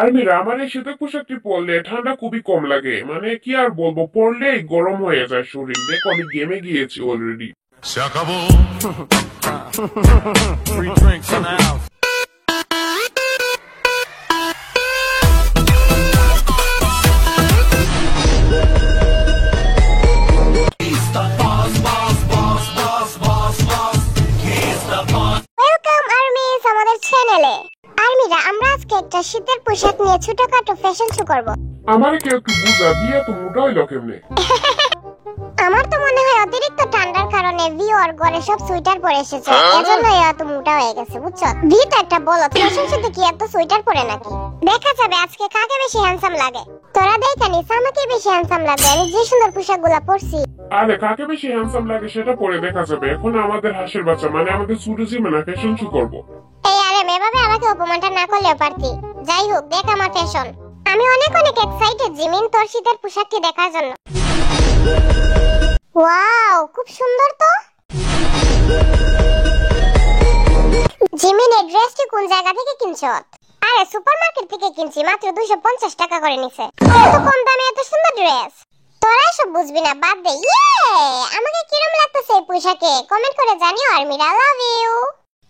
আর্মিরা আমার এই শীতের পোশাকটি পরলে ঠান্ডা খুবই কম লাগে, মানে কি আর বলবো, পরলেই গরম হয়ে যায় শরীর। দেখো আমি গেমে গিয়েছি already. Se acabó. Free drinks in the house. Welcome armies আমাদের চ্যানেলে। আর্মিরা আমরা আজকে একটা শীতের পোশাক নিয়ে ছোটখাটো ফ্যাশন শো করব। আমার কেউ একটু বুঝা দিয়ে তো মোটা হইলো কেমনে? আমার তো মনে হয় অতিরিক্ত ঠান্ডার কারণে ভিউয়ার ঘরে সব সোয়েটার পরে এসেছে, এজন্য এত মোটা হয়ে গেছে বুঝছো। ভিত একটা বলো ফ্যাশন শোতে কি এত সোয়েটার পরে নাকি? দেখা যাবে আজকে কাকে বেশি হ্যান্ডসাম লাগে। তোরা দেখা নিস আমাকে বেশি হ্যান্ডসাম লাগে, আমি যে সুন্দর পোশাকগুলো পরছি। আরে কাকে বেশি হ্যান্ডসাম লাগে সেটা পরে দেখা যাবে। এখন আমাদের হাসির বাচ্চা মানে আমাদের সুরজি মানে ফ্যাশন শো করবো। এই আরে এভাবে আমাকে অপমানটা না করলেও পারতি। যাই হোক দেখ আমার ফ্যাশন। আমি অনেক অনেক এক্সাইটেড জিমিন তোর শীতের পোশাকটি দেখার জন্য। ওয়াও খুব সুন্দর তো। জিমিন এই ড্রেসটি কোন জায়গা থেকে কিনছো? আরে সুপারমার্কেট থেকে কিনছি, মাত্র 250 টাকা করে নিছে। এত কম দামে এত সুন্দর ড্রেস, তোরা সব বুঝবি না, বাদ দে। আমাকে কিরম লাগতেছে এই পোশাকে কমেন্ট করে জানিও। আর্মিরা লাভ ইউ।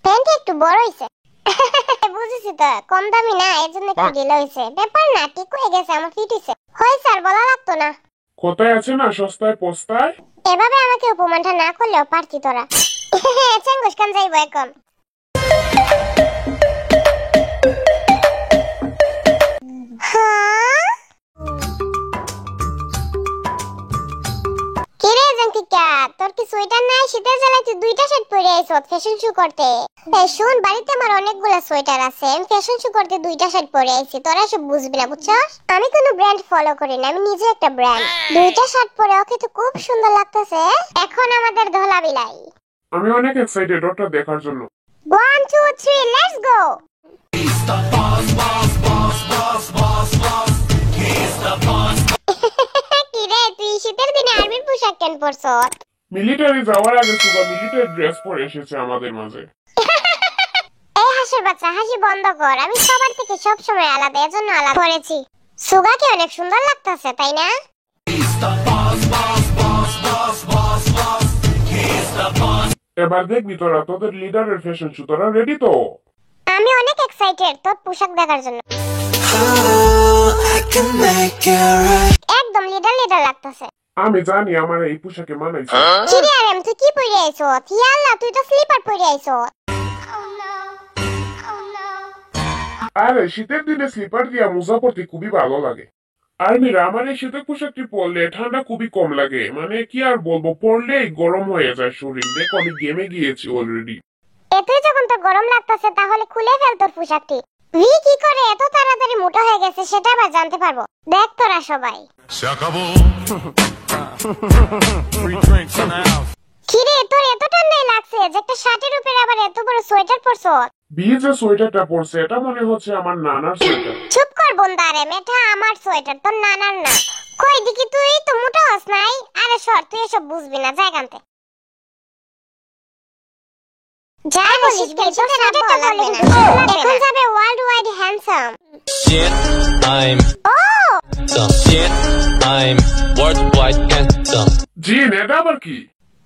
প্যান্ট একটু বড় হইছে। বুঝেছি তো কম দামি না, এজন্য একটু ঢিলা হইছে। ব্যাপার না, ঠিক হয়ে গেছে, আমার ফিট হইছে। হয় স্যার বলা লাগতো না। কোথায় আছে না সস্তায় পস্তায়। এভাবে আমাকে অপমানটা না করলেও পারতি তোরা। চেঙ্গুস কান যাইবো এখন। হ্যাঁ কিরে জাঙ্কিকা, তোর কি সোয়েটার নাই? শীতের জ্বালায় তুই দুইটা শার্ট পরে আইছস ফ্যাশন শো করতে। এই শুন, বাড়িতে আমার অনেকগুলো সোয়েটার আছে, আমি ফ্যাশন শো করতে দুইটা শার্ট পরে আইছি। তোরা সব বুঝবি না বুঝছস। আমি কোনো ব্র্যান্ড ফলো করি না, আমি নিজে একটা ব্র্যান্ড। দুইটা শার্ট পরে ওকে তো খুব সুন্দর লাগতেছে। এখন আমাদের ধলা বিলাই। আমি অনেক এক্সাইটেড ওটা দেখার জন্য। 1 2 3 লেটস গো। কিরে তুই শীতের দিনে আর্মির পোশাক কেন পরছস? মিলিটারি যাওয়ার আগে সুগা মিলিটারি ড্রেস পরে এসেছে আমাদের মাঝে। এই হাসির বাচ্চা হাসি বন্ধ কর, আমি সবার থেকে সব সময় আলাদা, এজন্য আলাদা করেছি। সুগাকে অনেক সুন্দর লাগতেছে তাই না? এবার দেখবি তোরা তোদের লিডারের ফ্যাশন শো। তোরা রেডি তো? আমি অনেক এক্সাইটেড তোর পোশাক দেখার জন্য। একদম লিডার লিডার লাগতেছে। আমি জানি আমার এই পোশাকে মানাইছে। কিরে আরেম তুই কি পরে আইছস? ইয়াল্লা তুই তো স্লিপার পরে আইছস। আরে শীতের দিনে স্লিপার দিয়া মোজা পরতে খুবই ভালো লাগে। আর্মিরা আমার এই শীতের পোশাকটি পরলে ঠান্ডা খুবই কম লাগে, মানে কি আর বলবো, পরলেই গরম হয়ে যায় শরীর। দেখো আমি গেমে গিয়েছি অলরেডি। এতই যখন তো গরম লাগতেছে তাহলে খুলে ফেল তোর পোশাকটি। ভি কি করে এত তাড়াতাড়ি মোটা হয়ে গেছে সেটা আবার জানতে পারবো। দেখ তোরা সবাই। Se acabó. Free drinks in the house. কিরে তোর এত ঠান্ডাই লাগছে যে একটা শার্টের উপরে আবার এত বড় সোয়েটার পরছস? বিয়ে যে সোয়েটারটা পরছে এটা মনে হচ্ছে আমার নানার সোয়েটার। চুপ কর বন্দারে, এটা আমার সোয়েটার, তোর নানার না। কই দেখি তুই তো মোটা হস নাই। আরে সর, তুই এসব বুঝবি না, যাই কানতে। যা বলিস ভাই, তোর সাথে তো লাগবে না। এখন যাবে world wide handsome. Shit, I'm some shit, I'm worldwide handsome. জি এটা আবার কি?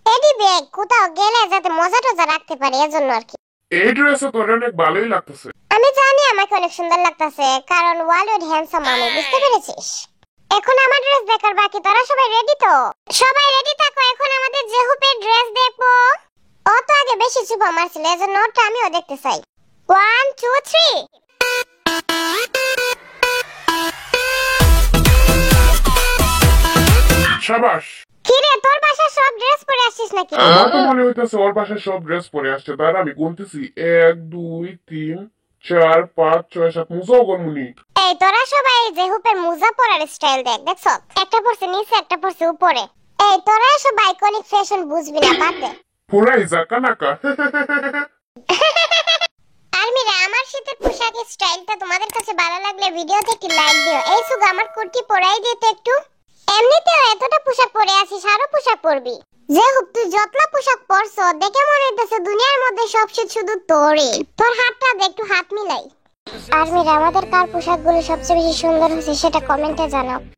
এডি ব্যাগ কোথাও গেলে যাতে মজা টজা রাখতে পারে এজন্য আর কি। এই ড্রেসে তোর অনেক ভালোই লাগতেছে। আমি জানি আমাকে অনেক সুন্দর লাগতেছে, কারণ ওয়ার্ল্ড ওয়াইড হ্যান্ডসাম আমি, বুঝতে পেরেছিস? এখন আমার ড্রেস দেখার বাকি, তোরা সবাই রেডি তো? সবাই রেডি থাকো, এখন আমাদের জেহুপের ড্রেস দেখবো। ও তো আগে বেশি চুপা মারছিল, এজন্য ওটা আমিও দেখতে চাই। 1 2 3। শাবাশ। কিরে তোর বাসা সব ড্রেস পরে আসছিস নাকি? আমার তো মনে হইতেছে ওর বাসায় সব ড্রেস পরে আসছে। তার আমি গুনতেছি 1 2 3 4 5 6 7 মুজাও গনমুনি। এই তোরা সবাই জেহুপের মুজা পরার স্টাইল দেখ, দেখছো? একটা পরছে নিচে একটা পরছে উপরে। এই তোরা সব আইকনিক ফ্যাশন বুঝবি না, বাদ দে। পুরাই জাকানাকা। আর্মিরা আমার শীতের পোশাকের স্টাইলটা তোমাদের কাছে ভালো লাগলে ভিডিওতে একটি লাইক দিও। এই সুগা আমার কুর্তি পরাই দিতে একটু। এমনিতেও এতটা পোশাক পরে আছিস, আরো পোশাক পরবি। যে হোক তুই যতলা পোশাক পরছো দেখে মনে হইতেছে দুনিয়ার মধ্যে সবচেয়ে শুধু তোরই। তোর হাতটা দে, একটু হাত মিলাই। আর্মিরা আমাদের কার পোশাকগুলো সবচেয়ে বেশি সুন্দর হয়েছে সেটা কমেন্টে জানাও।